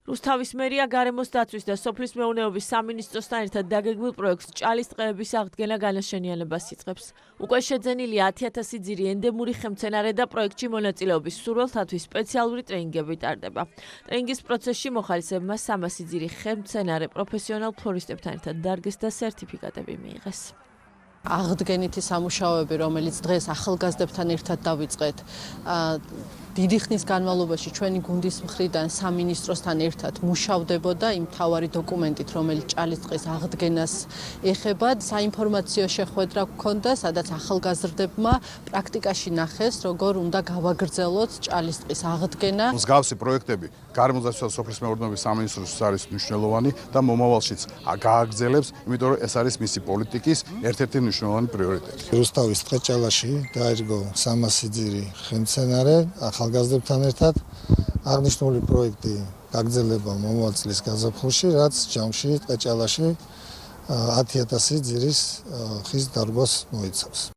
რუსთავის მერია გარემოს დაცვის და სოფლის მეურნეობის სამინისტროსთან ერთად დაგეგმილ პროექტს ჭალის ტყეების აღდგენა განაშენიანებას იწყებს. უკვე შეძენილია 10,000 ძირი ენდემური ხემცენარე და პროექტში მონაწილეობის მსურველთათვის სპეციალური ტრენინგები ტარდება. ტრენინგის პროცესში მოხალისეებმა 300 ძირი ხემცენარე პროფესიონალ ფლორისტებთან ერთად დარგეს და სერტიფიკატები მიიღეს. აღდგენითი სამუშაოები, რომელიც დღეს ახალგაზრდებთან ერთად დავიწყეთ, დიდი ხნის განმავლობაში ჩვენი გუნდის მხრიდან სამინისტროსთან ერთად მუშავდებოდა იმ მთავარი დოკუმენტით, რომელიც ჭალის ტყის აღდგენას ეხება. საინფორმაციო შეხვედრა გქონდა, სადაც ახალგაზრდებმა პრაქტიკაში ნახეს, როგორ უნდა გავაგრძელოთ ჭალის ტყის აღდგენა. მსგავსი პროექტები გარემოდაცვის და სოფლის მეურნეობის სამინისტროს არის მნიშვნელოვანი და მომავალშიც გააგრძელებს, იმიტომ რომ ეს არის მისი პოლიტიკის ერთ-ერთი მნიშვნელოვანი პრიორიტეტი. რუსთავის ტყეჭალაში დაირგო 300 ძირი ხემცენარე ახალგაზრდებთან ერთად. აღნიშნული პროექტი გაგრძელება მომავალ წლის გაზაფხულში, რაც ჯამში ტყეჭალაში 10,000 ძირის ხის დარგვას მოიცავს.